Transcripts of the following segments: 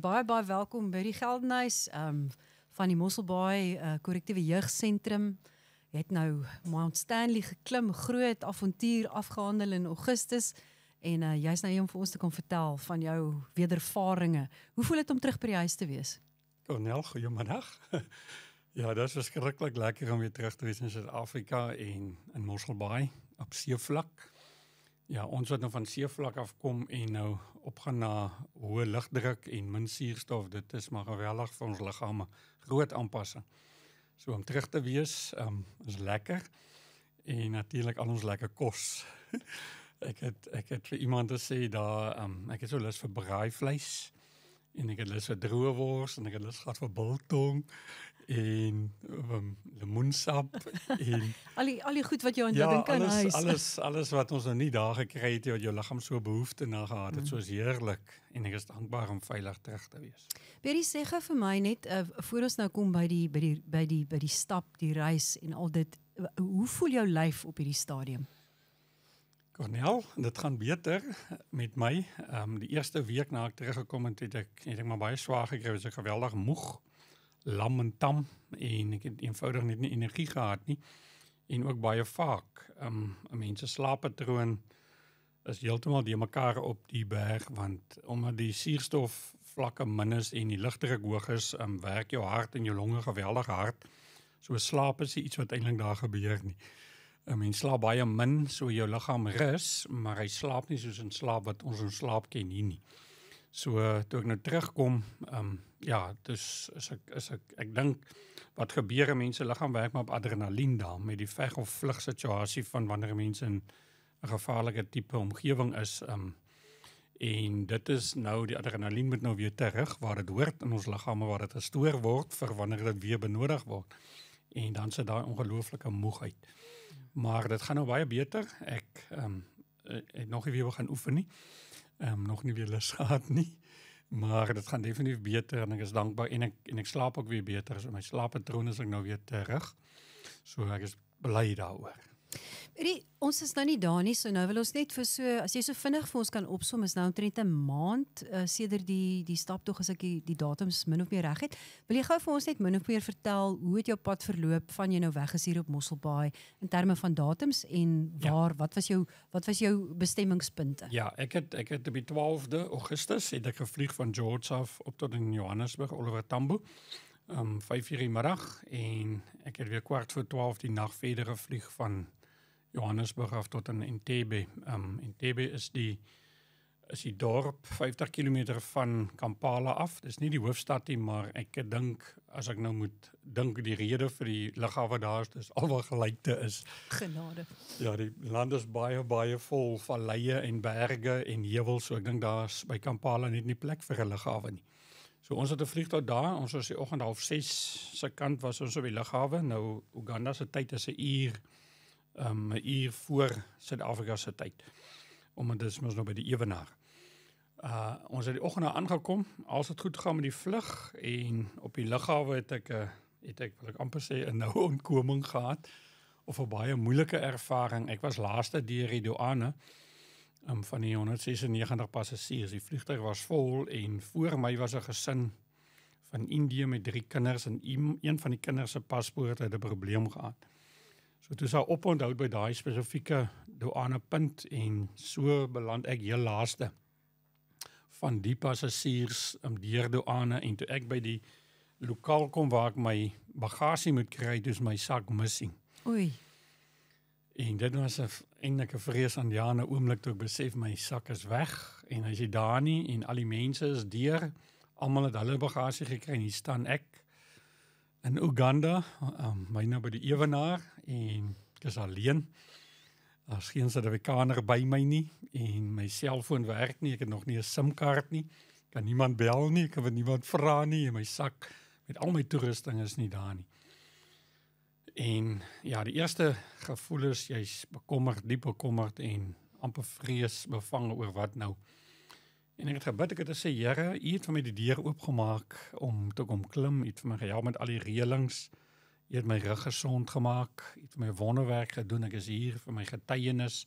baie welkom by die Geldenhuis van die Mosselbaai Korrektiewe Jeugsentrum. Jy het nou Mount Stanley geklim, groot avontuur afgehandel in Augustus en jy's nou hier om vir ons te kom vertel van jou wedervaringe. Hoe voel dit om terug by die huis te wees? Cornel, goeiemiddag. Ja, dat is verschrikkelijk lekker om weer terug te wees in Suid-Afrika en in Mosselbaai op seevlak. Ja, ons wat nou van seevlak afkom en nou opgaan na hoë lugdruk en min suurstof, dit is maar geweldig vir ons liggame, groot aanpassing. So om terug te wees is lekker en natuurlijk al ons lekker kos. ek het vir iemand gesê daar, ek het so lus vir braaivleis en ek het lus vir droewors en ek het lus gehad vir biltong en lemoensap en al die goed wat jy dink aan huis. alles wat ons nou nie daar gekry het, wat jou liggaam so behoefte na gehad het, so is heerlik en ek is dankbaar om veilig terug te wees. Berry, sê gou vir my net, voor ons nou kom by die stap, die reis en al dit, hoe voel jou lyf op hierdie stadium? Cornel, dit gaan beter met my. Die eerste week na ek teruggekom het ek maar baie swaar gekry, was ek geweldig moeg, lam en tam en ek het eenvoudig net nie energie gehad nie en ook baie vaak. Mense slaappatroon is heeltemal die mekaar op die berg, want omdat die suurstofvlakke min is en die lugdruk hoog is, werk jou hart en jou longe geweldig hard. So slaap is iets wat eintlik daar gebeur nie. Mens slaap baie min, so jou liggaam rus, maar hy slaap nie soos in slaap wat ons in slaap ken hier nie. So toe ek nou terugkom, dus ek dink wat gebeur, mense liggaam werk maar op adrenalien daar, met die veg of vlug situasie van wanneer mense in 'n gevaarlike tipe omgewing is, en dit is nou, die adrenalien moet nou weer terug, waar dit hoort in ons liggame, waar dit gestoor word, vir wanneer dit weer benodig word, en dan sit daar ongelooflike moegheid. Maar dit gaan nou baie beter, ek het nog nie weer begin oefen nie, nog nie weer lus gehad nie, maar dit gaan definitief beter en ek is dankbaar en ek slaap ook weer beter, so my slaappatroon is ek nou weer terug, so ek is bly daaroor. Ons is nou nie daar nie, so nou wil ons net vir so, as jy so vinnig vir ons kan opsom, is nou omtrent 'n maand sedert die staptog, as ek die datums min of meer reg het. Wil jy gou vir ons net min of meer vertel, hoe het jou pad verloop van jy nou weg is hier op Mosselbaai, in terme van datums en waar, wat was jou bestemmingspunte? Ja, ek het op die 12de Augustus het ek gevlieg van George af op tot in Johannesburg, Oliver Tambo, 5:00 die middag, en ek het weer 11:15 die nag verder gevlieg van Johannesburg af tot in Entebbe. Entebbe is die dorp 50 kilometer van Kampala af. Dis nie die hoofstad nie, maar ek dink, as ek nou moet dink, die rede vir die lughawe daar is alwaar gelykte is. Genade. Ja, die land is baie vol valleie en berge en heuwels, so ek dink daar is by Kampala net nie plek vir 'n lughawe nie. So ons het 'n vliegtuig daar, ons was die oggend 5:30 se kant was ons op die lughawe. Nou Uganda se tyd is 'n uur voor Suid-Afrika se tyd, omdat dit is nou by die ewenaar. Ons het die oggend aangekom, alles het goed gegaan met die vlug, en op die lughawe het ek wil ek amper sê, 'n noue ontkoming gehad, of 'n baie moeilike ervaring. Ek was laaste deur die douane, van die 196 passasiers. Die vliegtuig was vol, en voor my was 'n gesin van Indië met 3 kinders, en een van die kinders se paspoort het 'n probleem gehad. So toe sou oponthoud by daai spesifieke douane punt, en so beland ek heel laaste van die passasiers deur douane, en toe ek by die lokaal kom waar ek my bagasie moet kry, dus my sak missing. Oei. En dit was eintlik 'n vreesaanjaende oomblik toe ek besef my sak is weg, en hy is daar nie, en al die mense is deur, almal het hulle bagasie gekry, en hier staan ek in Uganda, my nou by die ewenaar, en ek is alleen. Daar's geen Suid-Afrikaner by my nie, en my selfoon werk nie, ek het nog nie 'n SIM-kaart nie, kan niemand bel nie, ek kan niemand vra nie, en my sak met al my toerusting is nie daar nie. En ja, die eerste gevoel is, jy's bekommerd, diep bekommerd, en amper vrees bevange oor wat nou. En ek het gebid, ek het gesê, Here, U het vir my die deur oopgemaak om te kom klim, U het vir my gehelp met al die reëlings, U het my rug gesond gemaak, U het vir my wonderwerk gedoen, ek is hier vir my getuienis,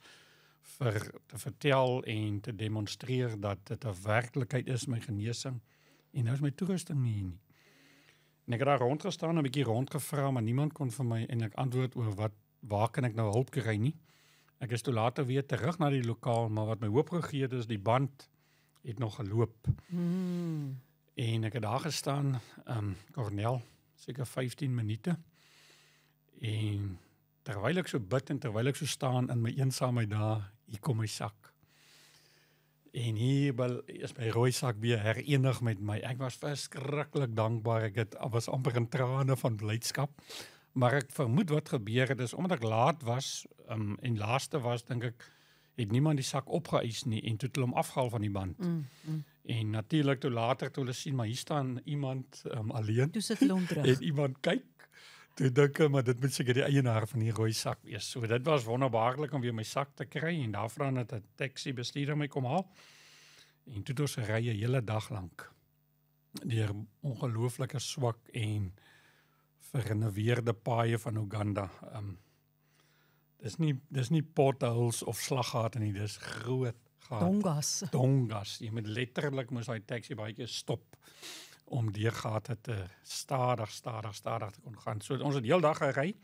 vir te vertel en te demonstreer dat dit 'n werklikheid is, my genesing, En nou is my toerusting nie. En ek het daar rondgestaan, 'n bietjie rondgevra, maar niemand kon vir my eintlik antwoord oor waar kan ek nou hulp kry nie. Ek is toe later weer terug na die lokaal, maar wat my hoop gegee het is die band het nog geloop. En ek het daar gestaan, Cornel, seker 15 minute. En terwyl ek so bid en terwyl ek so staan in my eensaamheid daar, hier kom my sak. En hier is my rooi sak weer herenig met my. Ek was verskriklik dankbaar. Ek was amper in trane van blydskap. Maar ek vermoed wat gebeur het is, omdat ek laat was, en laaste was, dink ek, het niemand die sak opgeëis nie, en toe het hulle hom afgehaal van die band. En natuurlik toe later, toe hulle sien, maar hier staan iemand alleen. Toe sit hulle hom terug. En iemand kyk, toe dink ek, maar dit moet seker die eienaar van die rooi sak wees. So dit was wonderbaarlik om weer my sak te kry, en daarvan het 'n taxi bestuurder my kom haal. En toe het ons ry 'n hele dag lank deur ongelooflike swak en verrenoveerde paaie van Uganda. Dis nie potholes of slaggate nie, dis groot gate. Dongas. Jy moet letterlik moes daai taxi baie keer stop om deur gate te stadig te kon gaan. So ons het die hele dag gery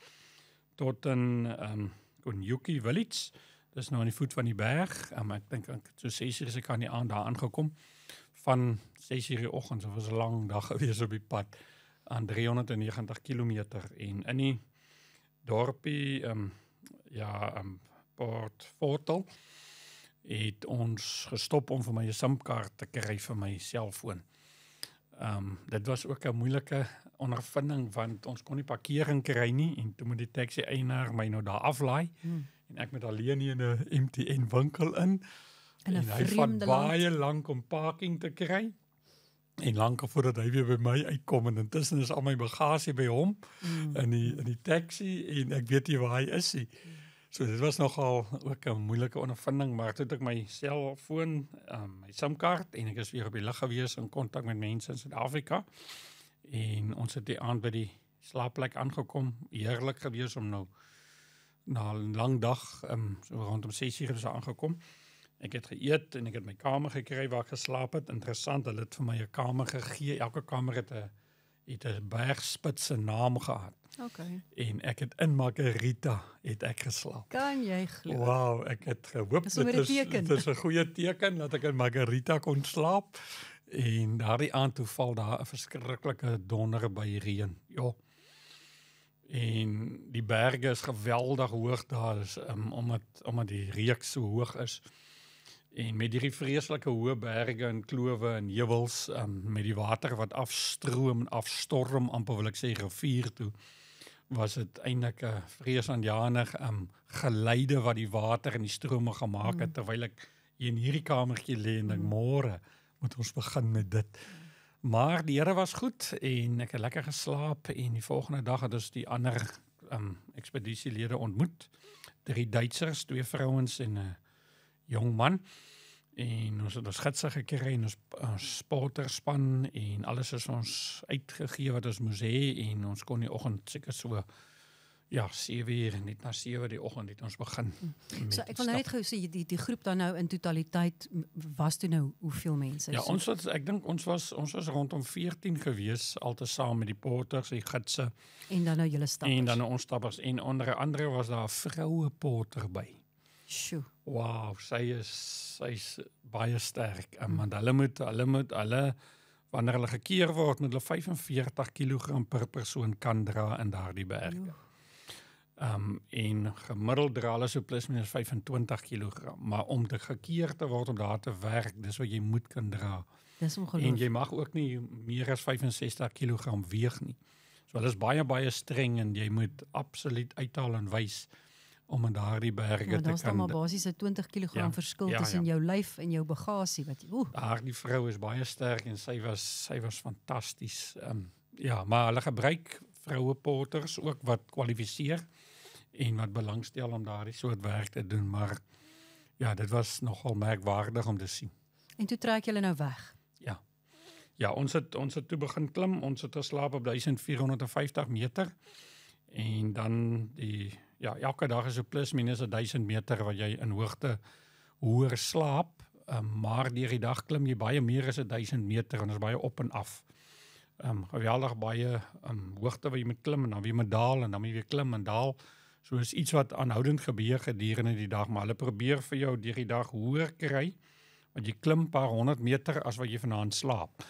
tot in Konyuki Village. Dis nou aan die voet van die berg. Ek dink so 6:00 is ek aan die aand daar aangekom. Van 6:00 die oggend, so was 'n lang dag gewees op die pad aan 390 kilometer. En in die dorpie, Port Fortal, het ons gestop om vir my 'n SIM-kaart te kry vir my selfoon. Dit was ook 'n moeilike ondervinding, want ons kon nie parkering kry nie, en toe moet die taxi-eienaar my nou daar aflaai, en ek moet alleen in 'n MTN winkel in, en hy vat baie lank om parking te kry, en lank voordat hy weer by my uitkom, en intussen is al my bagasie by hom, in die taxi, en ek weet nie waar hy is nie. So dit was nogal ook 'n moeilike ondervinding, maar toe het ek my selfoon, my SIM-kaart, en ek is weer op die lug gewees in kontak met mense in Suid-Afrika, en ons het die aand by die slaapplek aangekom, heerlik gewees om nou na 'n lang dag, so rondom 6:00 is aangekom. Ek het geëet en ek het my kamer gekry waar ek geslaap het. Interessant, hulle het vir my 'n kamer gegee. Elke kamer het 'n bergspitse naam gehad. Okay. En ek het in Margarita het ek geslaap. Kan jy glo? Wow, ek het gehoop dit is 'n goeie teken dat ek in Margarita kon slaap. En daardie aand toe val daar 'n verskriklike donder by reën. Ja. En die berge is geweldig hoog daar, is, omdat die reeks so hoog is. En met hierdie vreeslike hoë berge en klowe en heuwels, met die water wat afstorm, amper wil ek sê rivier toe, was dit eintlik 'n vreesaanjanig geleide wat die water en die strome gemaak het, terwyl ek hier in hierdie kamertjie lê en dink, môre moet ons begin met dit. Maar die Here was goed en ek het lekker geslaap, en die volgende dag het ons die ander ekspedisielede ontmoet. 3 Duitsers, 2 vrouens en 'n jong man. En ons het ons gidse gekry en ons sporterspan en alles is ons uitgegee wat ons moes hê, en ons kon die oggend seker so 7:00, net na 7:00 die oggend het ons begin. So ek wil nou net gou sê die groep dan nou in totaliteit was toe nou hoeveel mense? Ja, ek dink ons was rondom 14 gewees, altesaam met die porters, die gidse. En dan nou julle stappers. En dan nou ons stappers, en onder andere was daar 'n vroue porter by. Sjoe. Wow, sy's baie sterk. Want hulle moet wanneer hulle gekeer word, moet hulle 45 kg per persoon kan dra in daardie berge. En gemiddeld dra hulle so plus minus 25 kg. Maar om te gekeer te word om daar te werk, dis wat jy moet kan dra. Dis ongelooflik. En jy mag ook nie meer as 65 kg weeg nie. So hulle is baie streng, en jy moet absoluut uithaal en wys om in daardie berge te kan. Daar staan maar basies 'n 20 kg verskil tussen jou lyf en jou bagasie. Daardie vrou is baie sterk en sy was fantasties. Maar hulle gebruik vroue porters ook wat kwalifiseer en wat belangstel om daardie soort werk te doen. Maar ja, dit was nogal merkwaardig om te sien. En toe trek julle nou weg? Ja, ons het toe begin klim. Ons het geslaap op 1450 meter. En dan elke dag is so plus minus 1000 meter wat jy in hoogte hoër slaap. maar deur die dag klim jy baie meer as 1000 meter en is baie op en af. Geweldig baie hoogte wat jy moet klim en dan weer moet daal en dan moet jy weer klim en daal. So is iets wat aanhoudend gebeur gedurende die dag, maar hulle probeer vir jou deur die dag hoër kry, want jy klim paar 100 meter as wat jy vanaand slaap,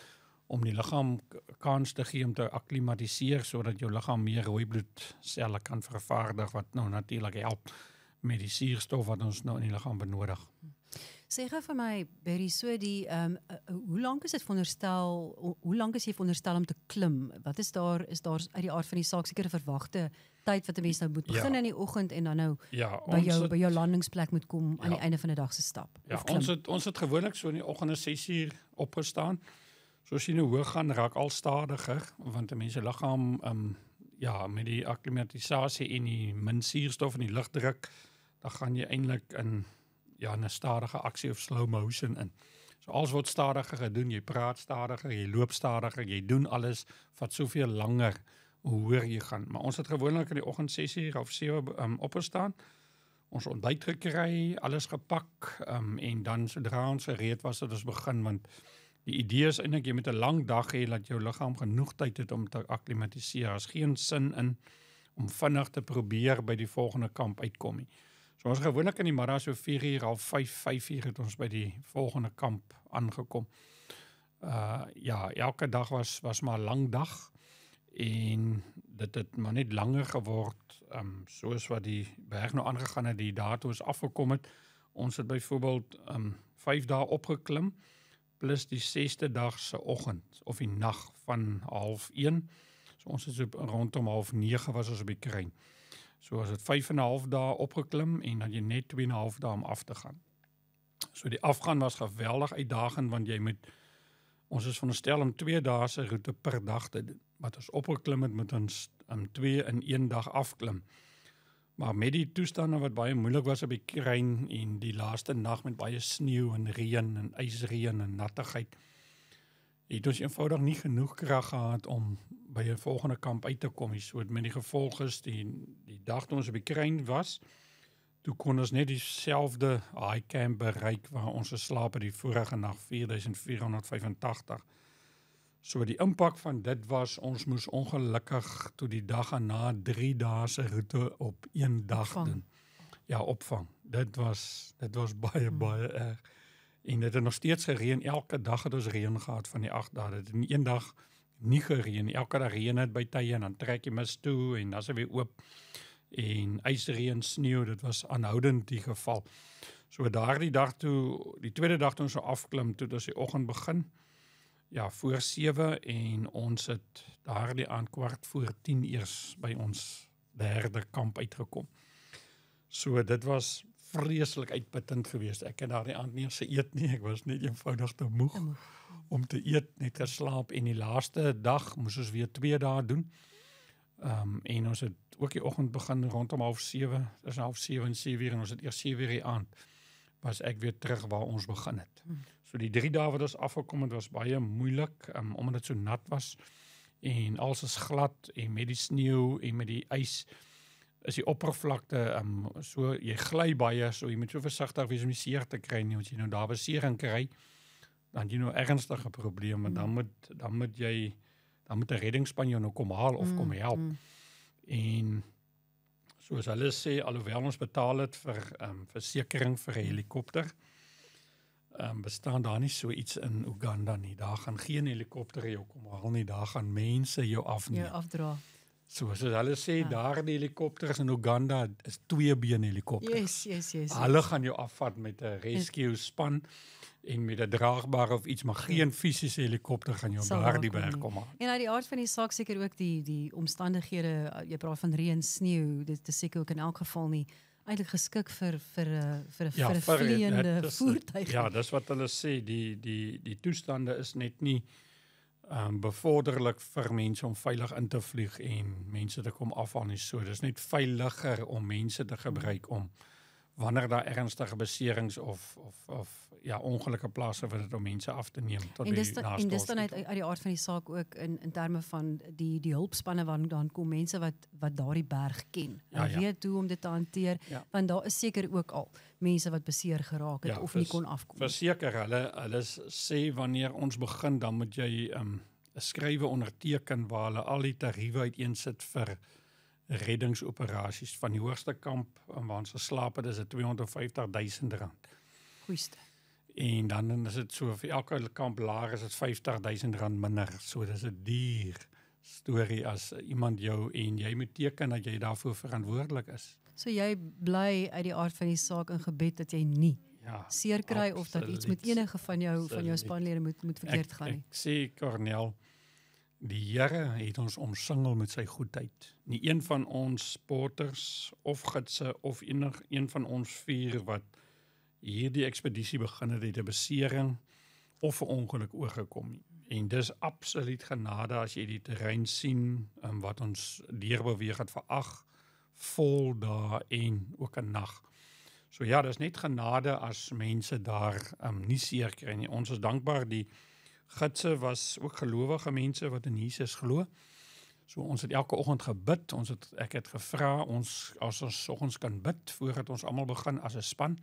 om die liggaam kans te gee om te akklimatiseer, sodat jou liggaam meer rooi bloedselle kan vervaardig, wat nou natuurlik help met die suurstof wat ons nou in die liggaam benodig. Sê gou vir my, Berry, so die, hoe lank is dit veronderstel, hoe lank is jy veronderstel om te klim? Wat is daar uit die aard van die saak seker 'n verwagte tyd wat 'n mens nou moet begin in die oggend en dan nou by jou landingsplek moet kom aan die einde van die dag se stap? Ja, ons het gewoonlik so in die oggend 6 uur opgestaan. Soos jy nou hoog gaan, raak al stadiger, want 'n mens se liggaam met die akklimatisasie en die min suurstof en die lugdruk, dan gaan jy eintlik in 'n stadige aksie of slow motion in. So alles word stadiger gedoen, jy praat stadiger, jy loop stadiger, jy doen alles vat soveel langer hoe hoër jy gaan. Maar ons het gewoonlik in die oggend 6 uur of 7 opgestaan, ons ontbyt gekry, alles gepak, en dan sodra ons gereed was het ons begin, want die idee is eintlik jy moet 'n lang dag hê dat jou liggaam genoeg tyd het om te akklimatiseer. Daar's geen sin in om vinnig te probeer by die volgende kamp uitkom nie. So ons gewoonlik in die middag so 4 uur, half 5 uur het ons by die volgende kamp aangekom. Elke dag was maar 'n lang dag en dit het maar net langer geword, soos wat die berg nou aangegaan het, die dae toe ons afgekom het. Ons het byvoorbeeld 5 dae opgeklim, plus die 6de dag se oggend of die nag van 8:30. So ons is rondom 8:30 was ons op die kruin. So as dit 5,5 dae opgeklim en dan jy net 2,5 dae om af te gaan. So die afgaan was geweldig uitdagend, want ons is veronderstel om 2 dae se roete per dag te doen. Wat ons opgeklim het, moet ons 2 in 1 dag afklim. Maar met die toestande wat baie moeilik was op die kruin en die laaste nag met baie sneeu en reën en ysreën en nattigheid, het ons eenvoudig nie genoeg krag gehad om by 'n volgende kamp uit te kom. So met die gevolg is die dag toe ons op die kruin was, toe kon ons net dieselfde high camp bereik waar ons geslaap het die vorige nag 4485. So die impak van dit was, ons moes ongelukkig toe die dag na 3 dae se roete op 1 dag doen. Ja, opvang. Dit was baie erg. En dit het nog steeds gereën, elke dag het ons reën gehad van die 8 dae. Dit het in 1 dag nie gereën, elke dag reën het by tye en dan trek jy mis toe en dan is dit weer oop. En ysreën, sneeu, dit was aanhoudend die geval. So daardie dag toe, die tweede dag toe ons afklim, toe ons die oggend begin, voor 7 en ons het daardie aand 9:15 eers by ons derde kamp uitgekom. So dit was vreeslik uitputtend geweest. Ek het daardie aand nie eens geëet nie, ek was net eenvoudig te moeg om te eet, net geslaap en die laaste dag moes ons weer 2 dae doen. En ons het ook die oggend begin rondom 6:30, dis 6:30 en 7 uur en ons het eers 7 uur die aand was ek weer terug waar ons begin het. So die 3 dae wat ons afgekom het was baie moeilik, omdat dit so nat was en alles is glad en met die sneeu en met die ys is die oppervlakte, so jy gly baie, so jy moet so versigtig wees om nie seer te kry nie, want jy nou daar besering kry, dan jy nou ernstige probleme, dan moet 'n reddingsspan jou nou kom haal of kom help. En soos hulle sê, alhoewel ons betaal het vir versekering vir 'n helikopter, bestaan daar nie so iets in Uganda nie. Daar gaan geen helikopter jou kom haal nie, daar gaan mense jou afneem. Jou afdra. Soos hulle sê, daar die helikopters in Uganda is 2-been helikopters. Yes. Hulle gaan jou afvat met 'n rescue span en met 'n draagbare of iets, maar geen fisiese helikopter gaan jou daar die berg kom haal. En uit die aard van die saak seker ook die omstandighede, jy praat van reën, sneeu, dit is seker ook in elk geval nie eintlik geskik vir 'n vleiende voertuig. Ja, dis wat hulle sê, die toestande is net nie bevorderlik vir mense om veilig in te vlieg en mense te kom afhaal nie. So, dis net veiliger om mense te gebruik om wanneer daar ernstige beserings of ja, ongelukke plaasvind dit om mense af te neem tot En dis die dan, naaste en dis dan hospitaal. uit die aard van die saak ook in terme van die hulpspanne wat dan kom, mense wat daardie berg ken. En weet hoe om dit te hanteer, want daar is seker ook al mense wat beseer geraak het of nie kon afkom. Verseker, hulle sê wanneer ons begin, dan moet jy 'n skrywe onderteken waar hulle al die tariewe uiteensit vir reddingsoperasies. Van die hoogste kamp waar ons geslaap het, is dit R250,000. Goeiste. En dan is dit so, vir elke kamp laer is dit R50,000 minder. So dis 'n duur storie as iemand jou, en jy moet teken dat jy daarvoor verantwoordelik is. So jy bly uit die aard van die saak in gebed dat jy nie seer kry of dat iets met enige van jou spanlede moet verkeerd gaan nie. Ek sê, Cornel, die Here het ons omsingel met sy goedheid. Nie een van ons sporters of gidse of een van ons 4 wat hierdie ekspedisie begin het 'n besering of 'n ongeluk oorgekom nie. En dis absoluut genade as jy die terrein sien wat ons deurbeweeg het vir 8 vol dae en ook 'n nag. So ja, dis net genade as mense daar nie seer kry nie. Ons is dankbaar, die gidse was ook gelowige mense wat in Jesus glo. So ons het elke oggend gebid. Ek het gevra as ons oggens kan bid voordat ons almal begin as 'n span.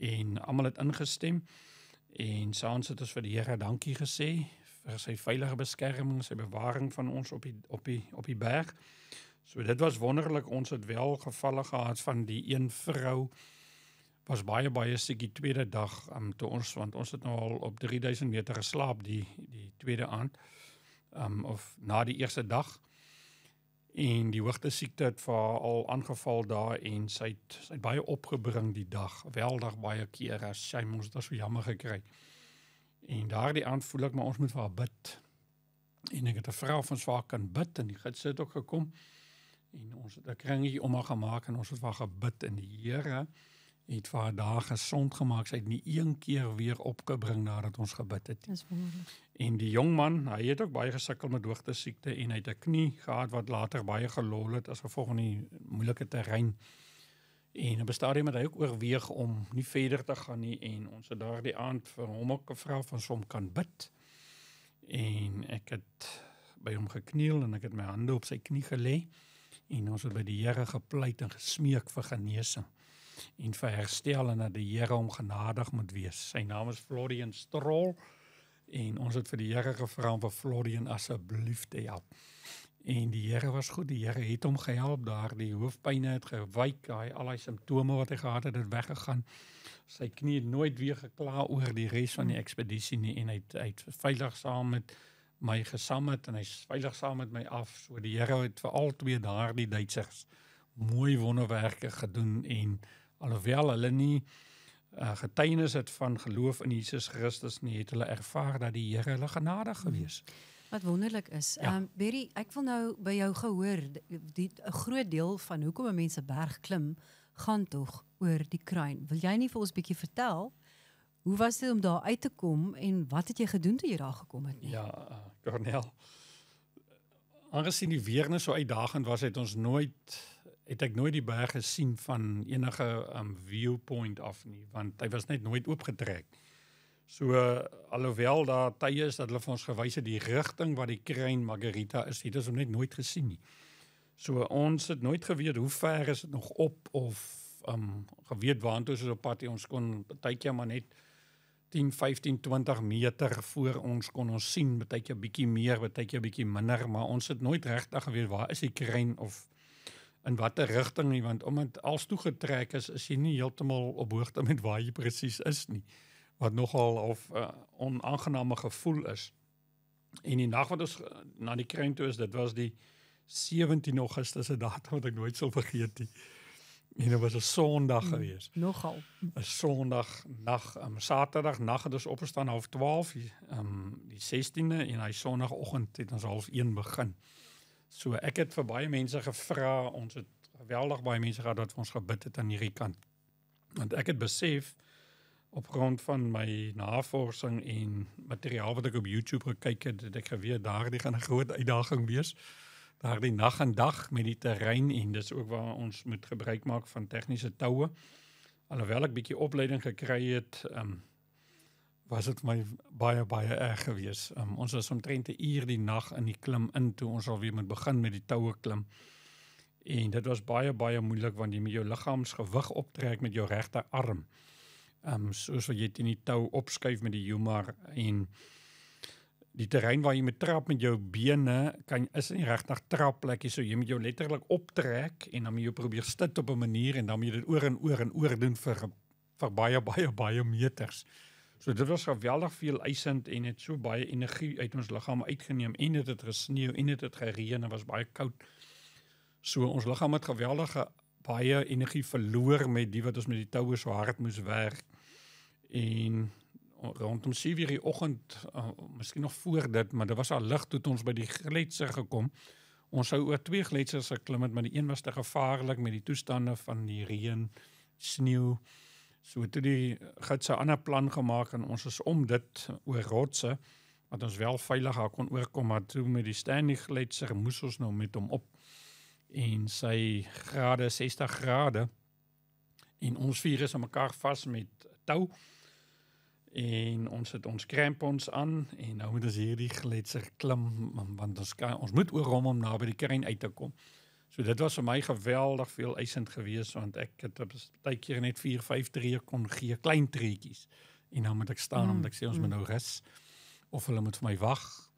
En almal het ingestem. En saans het ons vir die Here dankie gesê vir sy veilige beskerming, sy bewaring van ons op die berg. So dit was wonderlik. Ons het wel gevalle gehad van die een vrou was baie siek die tweede dag want ons het nou al op 3000 meter geslaap die tweede aand of na die eerste dag. En die hoogte siekte het vir haar al aangeval daar en sy het baie opgebring die dag, geweldig baie kere. Sy moes dit so jammer gekry. En daardie aand voel ek maar ons moet vir haar bid. En ek het 'n vrou van swaar kan bid en die gids het ook gekom. En ons het 'n kringetjie om haar gemaak en ons het vir haar gebid en die Here het vir haar daar gesond gemaak. Sy het nie een keer weer opgebring nadat ons gebid het. Dis wonderlik. En die jong man, hy het ook baie gesukkel met hoogte siekte en hy het 'n knie gehad wat later baie gelol het as gevolg van die moeilike terrein. En op 'n stadium het hy ook oorweeg om nie verder te gaan nie en ons het daardie aand vir hom ook gevra van hom kan bid. En ek het by hom gekniel en ek het my hande op sy knie gelê en ons het by die Here gepleit en gesmeek vir genesing en vir herstel en dat die Here hom genadig moet wees. Sy naam is Florian Stroll en ons het vir die Here gevra om vir Florian asseblief te help. En die Here was goed, die Here het hom gehelp daar, die hoofpyne het gewyk, al die simptome wat hy gehad het weggegaan. Sy knie het nooit weer gekla oor die res van die ekspedisie nie en hy het veilig saam met my gesammet en hy's veilig saam met my af. So die Here het vir al twee daardie Duitsers mooi wonderwerke gedoen en alhoewel hulle nie getuienis het van geloof in Jesus Christus nie, het hulle ervaar dat die Here hulle genadig gewees. Wat wonderlik is. Berry, ek wil nou by jou gehoor, 'n groot deel van hoekom 'n mens 'n berg klim, gaan tog oor die kruin. Wil jy nie vir ons bietjie vertel, hoe was dit om daar uit te kom en wat het jy gedoen toe jy daar gekom het nie? Ja, Cornel, aangesien die weer net so uitdagend was, het ek nooit die berg gesien van enige viewpoint af nie, want hy was net nooit oopgetrek. So, alhoewel daar tye is dat hulle vir ons gewys het die rigting waar die kruin Margarita is, het ons hom net nooit gesien nie. So, ons het nooit geweet hoe ver is dit nog op of geweet waantoe is op pad. Ons kon partykeer maar net 10, 15, 20 meter voor ons kon ons sien, partykeer bietjie meer, partykeer bietjie minder, maar ons het nooit regtig geweet waar is die kruin of in watter rigting nie, want omdat als toegetrek is jy nie heeltemal op hoogte met waar jy presies is nie, wat nogal of onaangename gevoel is. En die nag wat ons na die kruin toe is, dit was die 17 Augustus, 'n datum wat ek nooit sal vergeet nie. En dit was 'n Sondag gewees. Nogal. 'n Sondag nag, Saterdag nag het ons opgestaan 12:30, die 16de en hy Sondagoggend het ons 1:30 begin. So ek het vir baie mense gevra, ons het geweldig baie mense gehad wat vir ons gebid het aan hierdie kant. Want ek het besef op grond van my navorsing en materiaal wat ek op YouTube gekyk het, het ek geweet daardie gaan 'n groot uitdaging wees. Daardie nag en dag met die terrein en dis ook waar ons moet gebruik maak van tegniese toue. alhoewel ek bietjie opleiding gekry het, was dit my baie erg gewees. Ons was omtrent 'n uur die nag in die klim in toe ons alweer moet begin met die toue klim. En dit was baie moeilik want jy met jou liggaamsgewig optrek met jou regterarm. Soos wat jy teen die tou opskuif met die Humar en die terrein waar jy moet trap met jou bene is nie regtig trapplekkie, so jy moet jou letterlik optrek en dan moet jy probeer sit op 'n manier en dan moet jy dit oor en oor doen vir baie meters. So dit was geweldig veel eisend en het so baie energie uit ons liggaam uitgeneem en dit het gesneeu en dit het gereën en was baie koud. So ons liggaam het geweldige baie energie verloor met die wat ons met die toue so hard moes werk. En rondom 7:00 die oggend, miskien nog voor dit, maar dit was al lig toe ons by die gletser gekom. Ons sou oor 2 gletsers geklim het, maar die een was te gevaarlik met die toestande van die reën, sneeu. So toe die gids 'n ander plan gemaak en ons is om dit oor rotse, wat ons wel veilig kon oorkom, maar toe met die Stanley gletser moes ons nou met hom op. En sy grade, 60 grade, en ons 4 is aan mekaar vas met tou, en ons het ons crampons aan, en nou moet ons hierdie gletser klim, want ons moet oor hom om na by die kruin uit te kom. So dit was vir my geweldig veel eisend gewees, want ek het op 'n keer net 4-5 tree kon gee, klein treetjies, en dan moet ek staan, omdat ek sê ons moet nou rus, of hulle moet vir my wag.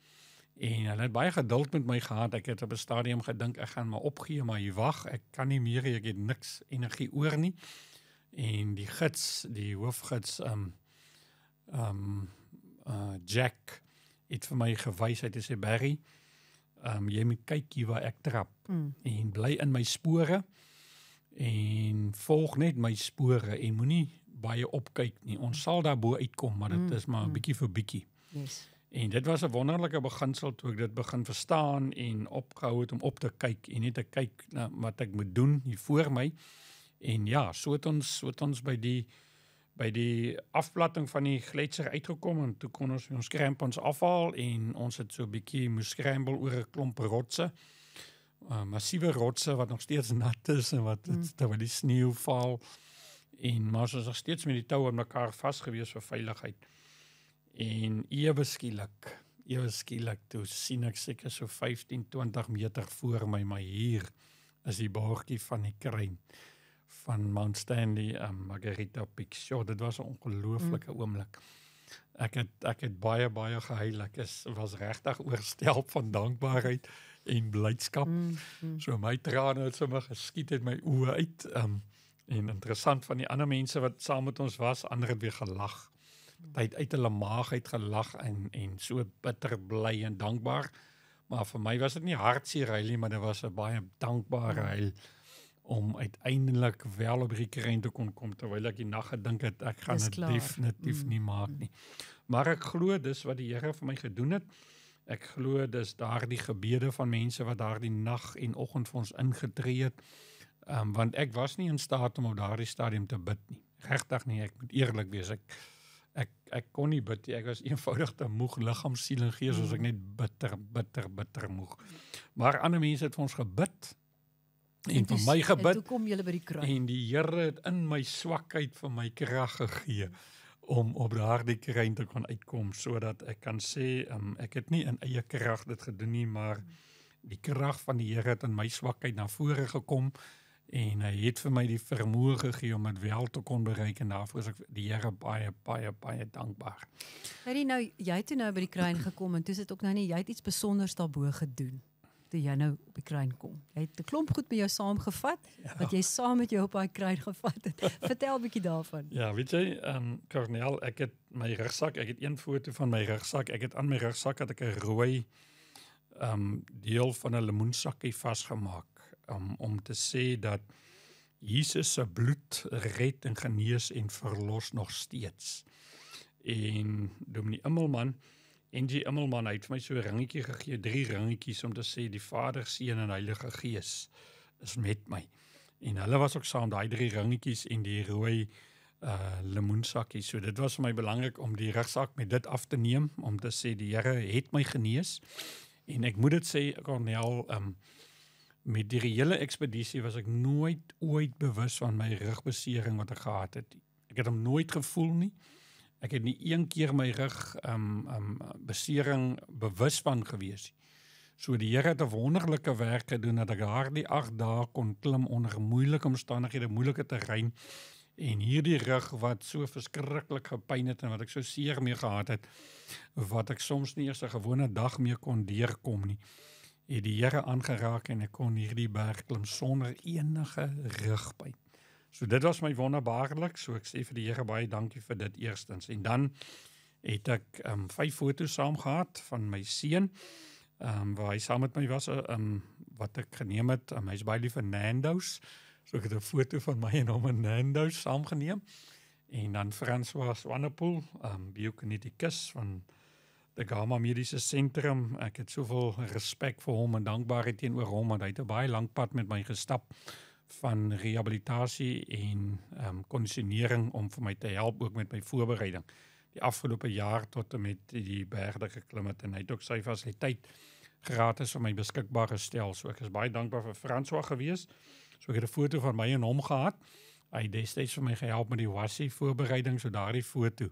En hulle het baie geduld met my gehad. Ek het op 'n stadium gedink ek gaan maar opgee, maar hier wag, ek kan nie meer, ek het niks energie oor nie. En die gids, die hoofgids, Jack, het vir my gewys, hy het gesê, Barry, jy moet kyk hier waar ek trap, en bly in my spore, en volg net my spore, en moenie baie opkyk nie. Ons sal daar bo uitkom, maar dit is maar bietjie vir bietjie. Yes. En dit was 'n wonderlike beginsel toe ek dit begin verstaan en opgehou het om op te kyk en net te kyk na wat ek moet doen hier voor my. En ja, so het ons by die afplatting van die gletser uitgekom en toe kon ons crampons afhaal en ons het so 'n bietjie moes scramble oor 'n klomp rotse. Massiewe rotse wat nog steeds nat is en wat terwyl die sneeu val. Maar ons is nog steeds met die tou aan mekaar vasgewees vir veiligheid. En ewe skielik, toe sien ek seker so 15-20 meter voor my, maar hier is die bordjie van die kruin van Mount Stanley, Margarita Peaks. Ja, dit was 'n ongelooflike oomblik. Ek het baie gehuil, was regtig oorstelp van dankbaarheid en blydskap. So my trane het sommer geskiet uit my oë uit. En interessant, van die ander mense wat saam met ons was, ander het weer gelag. Hy het uit hulle maag uit gelag en so bitter bly en dankbaar. Maar vir my was dit nie hartseer huil nie, maar dit was 'n baie dankbare huil om uiteindelik wel op die kruin te kon kom, terwyl ek die nag gedink het, ek gaan dit definitief nie maak nie. Maar ek glo dis wat die Here vir my gedoen het. Ek glo dis daardie gebede van mense wat daardie nag en oggend vir ons ingetree het, want ek was nie in staat om op daardie stadium te bid nie. Regtig nie, ek moet eerlik wees, ek kon nie bid nie, ek was eenvoudig te moeg, liggaam, siel en gees, soos ek net bitter moeg. Maar ander mense het vir ons gebid, en vir my gebid, en toe kom julle by die kruin. En die Here het in my swakheid vir my krag gegee, om op daardie kruin te kon uitkom, sodat ek kan sê, ek het nie in eie krag dit gedoen nie, maar die krag van die Here het in my swakheid na vore gekom, en hy het vir my die vermoë gegee om dit wel te kon bereik, en daarvoor is ek die Here baie dankbaar. Nou, jy het toe nou by die kruin gekom, en toe is dit ook nou nie, jy het iets besonders daarbo gedoen, toe jy nou op die kruin kom. Jy het 'n klomp goed met jou saamgevat, wat jy saam met jou op daai kruin gevat het. Vertel 'n bietjie daarvan. Ja, weet jy, Cornel, ek het my rugsak, ek het een foto van my rugsak, ek het aan my rugsak het ek 'n rooi deel van 'n lemoensakkie vasgemaak, om te sê dat Jesus se bloed red en genees en verlos nog steeds. En Dominee Immelman, NG Immelman, hy het vir my so 'n ringetjie gegee, 3 ringetjies om te sê die Vader, Seun en Heilige Gees is met my. En hulle was ook saam, daai 3 ringetjies en die rooi lemoensakkie. So dit was vir my belangrik om die rugsak met dit af te neem, om te sê die Here het my genees. En ek moet dit sê, Cornel, met die hele ekspedisie was ek nooit ooit bewus van my rugbesering wat ek gehad het. Ek het hom nooit gevoel nie. Ek het nie een keer my rug besering bewus van gewees nie. So die Here het 'n wonderlike werk gedoen dat ek daardie 8 dae kon klim onder moeilike omstandighede, moeilike terrein. En hierdie rug wat so verskriklik gepyn het en wat ek so seer mee gehad het, wat ek soms nie eers 'n gewone dag meer kon deurkom nie, het die Here aangeraak en ek kon hierdie berg klim sonder enige rugpyn. So dit was my wonderbaarlik, so ek sê vir die Here baie dankie vir dit eerstens. En dan het ek 5 foto's saam gehad van my seun, waar hy saam met my was, wat ek geneem het, hy's baie lief vir Nando's, so ek het 'n foto van my en hom in Nando's saamgeneem, en dan François Swanepoel, biokineticus van die Gama Mediese Sentrum. Ek het soveel respek vir hom en dankbaarheid teenoor hom, want hy het 'n baie lang pad met my gestap van rehabilitasie en kondisionering om vir my te help, ook met my voorbereiding. Die afgelope jaar tot en met die berge geklim het, en hy het ook sy fasiliteit gratis vir my beskikbaar gestel. So ek is baie dankbaar vir François gewees. So ek het 'n foto van my en hom gehad. Hy het destyds vir my gehelp met die WASSI voorbereiding, so daardie foto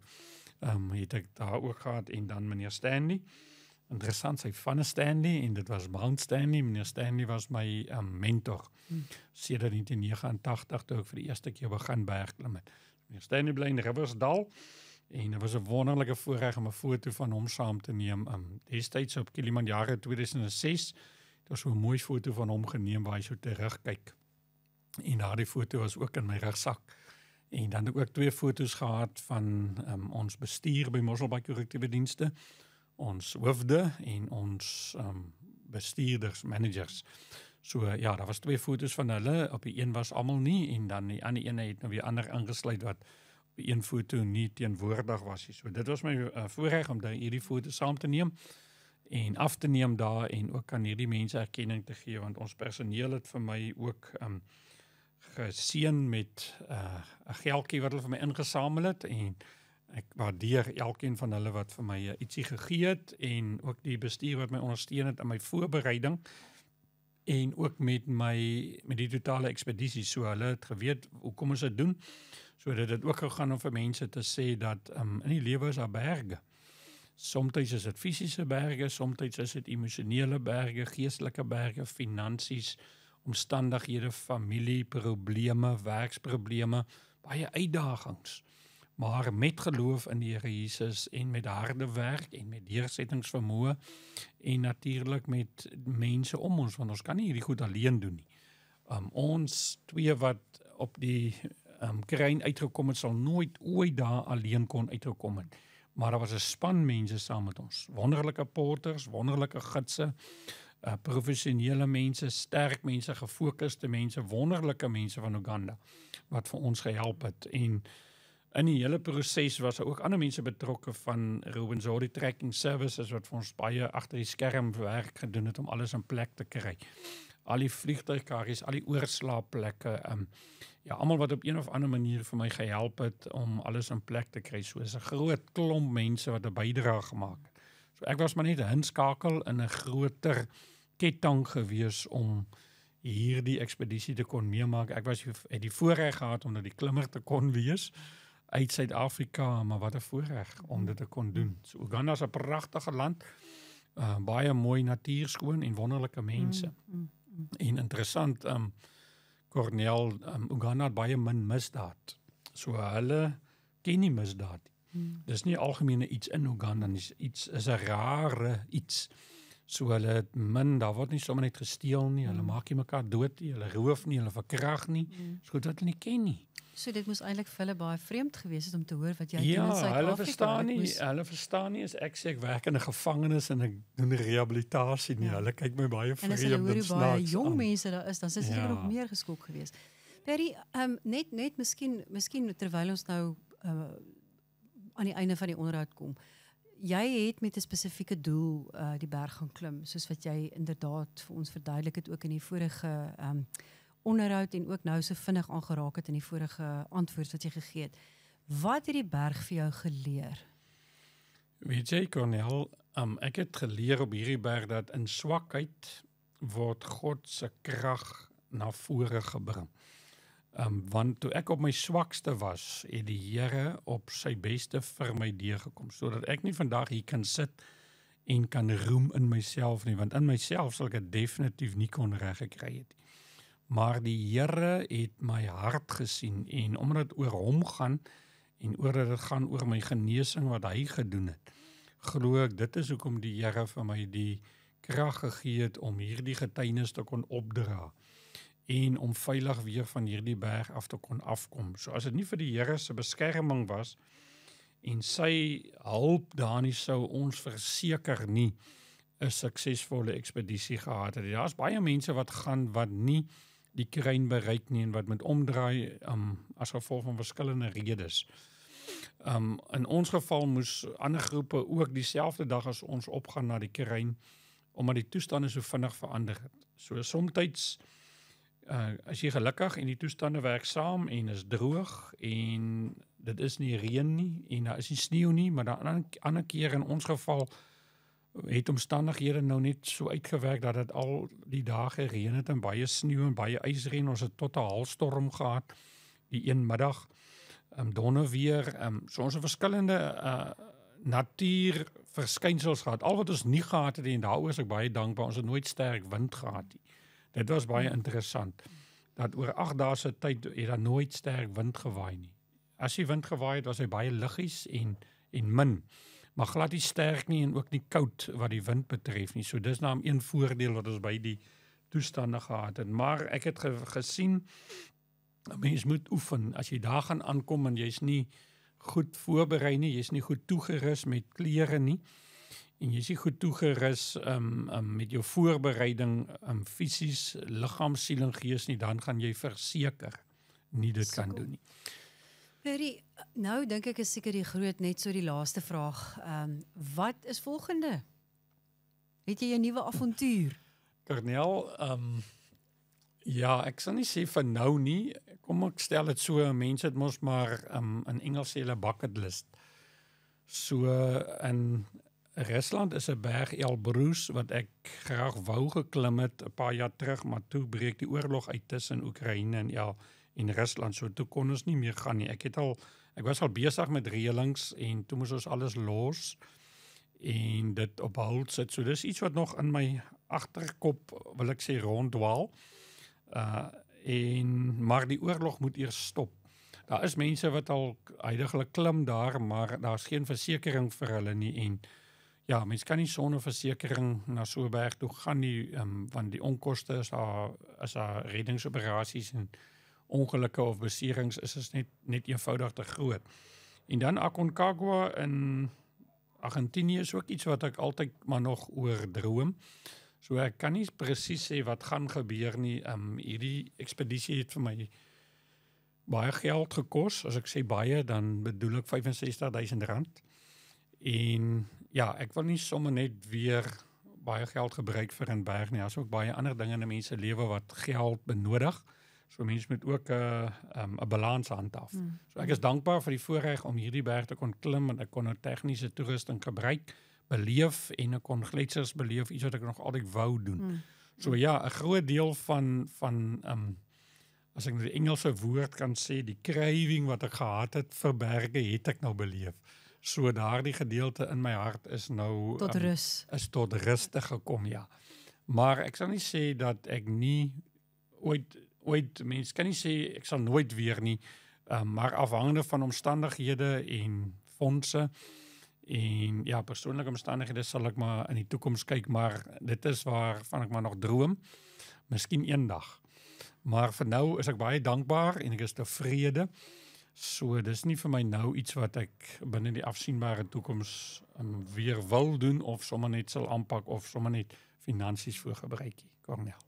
het ek daar ook gehad, en dan meneer Stanley. Interessant, sy van Stanley, en dit was Mount Stanley. Meneer Stanley was my mentor, sedert 1989, toe ek vir die eerste keer begin bergklim het. Meneer Stanley bly in Riversdal, en dit was 'n wonderlike voorreg om 'n foto van hom saam te neem. Destyds op Kilimanjaro 2006, dit was so 'n mooi foto van hom geneem waar hy so terugkyk. En daardie foto was ook in my rugsak. En dan het ek ook 2 foto's gehad van ons bestuur by Mosselbaai Korrektiewe Dienste, ons hoofde en ons bestuurders, managers. So ja, daar was 2 foto's van hulle, op die een was almal nie, en dan die ander ene het nou weer ander aangesluit wat op die een foto nie teenwoordig was nie. So dit was my voorreg om hierdie foto saam te neem en af te neem daar, en ook aan hierdie mense erkenning te gee, want ons personeel het vir my ook geseën met 'n geldjie wat hulle vir my ingesamel het, en ek waardeer elkeen van hulle wat vir my ietsie gegee het, en ook die bestuur wat my ondersteun het in my voorbereiding, en ook met die totale ekspedisie. So hulle het geweet hoekom ons dit doen. So dit het ook gegaan om vir mense te sê dat in die lewe is daar berge. Somtyds is dit fisiese berge, somtyds is dit emosionele berge, geestelike berge, finansies, omstandighede, familie, probleme, werksprobleme, baie uitdagings. Maar met geloof in die Here Jesus en met harde werk en met deursettingsvermoë en natuurlik met mense om ons, want ons kan nie hierdie goed alleen doen nie. Ons 2 wat op die kruin uitgekom het, sal nooit ooit daar alleen kon uitgekom het. Maar daar was 'n span mense saam met ons. Wonderlike porters, wonderlike gidse, professionele mense, sterk mense, gefokuste mense, wonderlike mense van Uganda wat vir ons gehelp het. En in die hele proses was daar ook ander mense betrokke van Rwenzori Trekking Services wat vir ons baie agter die skerm werk gedoen het om alles in plek te kry. Al die vliegtuigkarries, al die oorslaapplekke, ja, almal wat op een of ander manier vir my gehelp het om alles in plek te kry. So is 'n groot klomp mense wat 'n bydrae gemaak het. So ek was maar net 'n hinskakel in 'n groter ketting gewees om hierdie ekspedisie te kon meemaak. Ek het die voorreg gehad om die klimmer te kon wees uit Suid-Afrika, maar wat 'n voorreg om dit te kon doen. So Uganda is 'n pragtige land, baie mooi natuur, skoon en wonderlike mense. En interessant, Cornel, Uganda het baie min misdaad. So hulle ken nie misdaad nie. Dis nie algemene iets in Uganda nie. Iets is 'n rare iets. So hulle het min, daar word nie sommer net gesteel nie, hulle maak nie mekaar dood nie, hulle roof nie, hulle verkrag nie. Dis goed wat hulle nie ken nie. So dit moes eintlik vir hulle baie vreemd gewees het om te hoor wat jy Ja, doen in Suid-Afrika. hulle verstaan nie as ek sê ek werk in 'n gevangenis en ek doen rehabilitasie nie. Hulle kyk my baie En vreemd as hulle hoor hoe baie snaaks jong aan. mense daar is, dan is hulle nog meer geskok geweest. Perry, net miskien terwyl ons nou aan die einde van die onderhoud kom. Jy het met 'n spesifieke doel die berg gaan klim, soos wat jy inderdaad vir ons verduidelik het ook in die vorige onderhoud en ook nou so vinnig aangeraak het in die vorige antwoord wat jy gegee het. Wat het die berg vir jou geleer? Weet jy, Cornel, ek het geleer op hierdie berg dat in swakheid word God se krag na vore gebring. Want toe ek op my swakste was, het die Here op sy beste vir my deurgekom, sodat ek nie vandag hier kan sit en kan roem in myself nie, want in myself sal ek dit definitief nie kon reg gekry het. Maar die Here het my hart gesien en omdat dit oor hom gaan en omdat dit gaan oor my genesing wat hy gedoen het, glo ek dit is hoekom die Here vir my die krag gegee het om hierdie getuienis te kon opdra en om veilig weer van hierdie berg af te kon afkom. So as dit nie vir die Here se beskerming was en sy hulp daar nie, sou ons verseker nie 'n suksesvolle ekspedisie gehad het. Daar's baie mense wat gaan wat nie die kruin bereik nie en wat met omdraai as gevolg van verskillende redes. In ons geval moes ander groepe ook dieselfde dag as ons opgaan na die kruin, omdat die toestande so vinnig verander het. So somtyds as jy gelukkig en die toestande werk saam en is droog en dit is nie reën nie en daar is nie sneeu nie, maar dan ander keer in ons geval het omstandighede nou net so uitgewerk dat dit al die dae gereën het en baie sneeu en baie ysreën. Ons het tot 'n haalstorm gehad die een middag, donderweer, so ons het verskillende natuurverskynsels gehad. Al wat ons nie gehad het en daaroor is ek baie dankbaar, ons het nooit sterk wind gehad nie. Dit was baie interessant, dat oor 8 dae se tyd het daar nooit sterk wind gewaai nie. As die wind gewaai het, was hy baie liggies en min, maar glad nie sterk nie en ook nie koud wat die wind betref nie. So dis nou een voordeel wat ons by die toestande gehad het. Maar ek het gesien, 'n mens moet oefen. As jy daar gaan aankom en jy's nie goed voorberei nie, jy's nie goed toegerus met klere nie, en jy is nie goed toegerus met jou voorbereiding fisies, liggaam, siel en gees nie, dan gaan jy verseker nie dit kan doen nie. Perry, nou dink ek is seker die groot net so die laaste vraag. Wat is volgende? Het jy 'n nuwe avontuur? Cornel, ja, ek sal nie sê vir nou nie. Kom ek stel dit so, mense het mos maar in Engels sê hulle bucket list. So in Rusland is 'n berg Elbrus wat ek graag wou geklim het 'n paar jaar terug, maar toe breek die oorlog uit tussen Oekraïne en Rusland, so toe kon ons nie meer gaan nie. Ek was al besig met reëlings en toe moes ons alles los en dit op hold sit. So dis iets wat nog in my agterkop, wil ek sê, ronddwaal. Maar die oorlog moet eers stop. Daar is mense wat al heidaglik klim daar, maar daar's geen versekering vir hulle nie en ja, mens kan nie sonder versekering na so 'n berg toe gaan nie, want die onkoste is daar reddingsoperasies en ongelukke of beserings is net eenvoudig te groot. En dan Aconcagua in Argentinië is ook iets wat ek altyd maar nog oor droom. So ek kan nie presies sê wat gaan gebeur nie. Hierdie ekspedisie het vir my baie geld gekos. As ek sê baie, dan bedoel ek R65,000. En ja, ek wil nie sommer net weer baie geld gebruik vir 'n berg nie. Daar's ook baie ander dinge in 'n mens se lewe wat geld benodig. So mense moet ook 'n balans handhaaf. So ek is dankbaar vir die voorreg om hierdie berg te kon klim en ek kon 'n tegniese toerusting gebruik, beleef en ek kon gletsers beleef, iets wat ek nog altyd wou doen. So ja, 'n groot deel van as ek nou die Engelse woord kan sê, die craving wat ek gehad het vir berge, het ek nou beleef. So daardie gedeelte in my hart is nou tot rus. Is tot rus gekom, ja. Maar ek sal nie sê dat ek nie ooit mens kan nie sê ek sal nooit weer nie, maar afhangende van omstandighede en fondse en ja, persoonlike omstandighede sal ek maar in die toekoms kyk, maar dit is waarvan ek maar nog droom, miskien eendag. Maar vir nou is ek baie dankbaar en ek is tevrede. So dis nie vir my nou iets wat ek binne die afsienbare toekoms weer wil doen of sommer net sal aanpak of sommer net finansies voor gebruik nie. Cornel.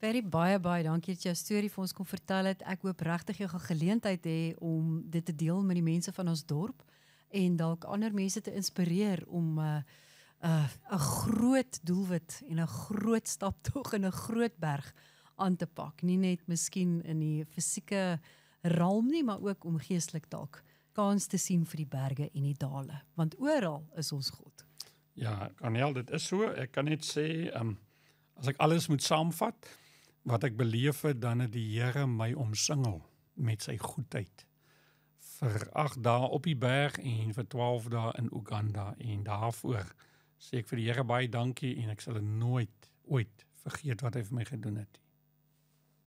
Perry, baie dankie dat jy jou storie vir ons kon vertel het. Ek hoop regtig jy gaan geleentheid hê om dit te deel met die mense van ons dorp en dalk ander mense te inspireer om 'n groot doelwit en 'n groot staptog en 'n groot berg aan te pak. Nie net miskien in die fisieke realm nie, maar ook om geestelik dalk kans te sien vir die berge en die dale, want oral is ons God. Ja, Cornel, dit is so. Ek kan net sê, As ek alles moet saamvat, wat ek beleef het, dan het die Here my omsingel met sy goedheid. Vir 8 dae op die berg en vir 12 dae in Uganda. En daarvoor sê ek vir die Here baie dankie en ek sal nooit, ooit vergeet wat hy vir my gedoen het.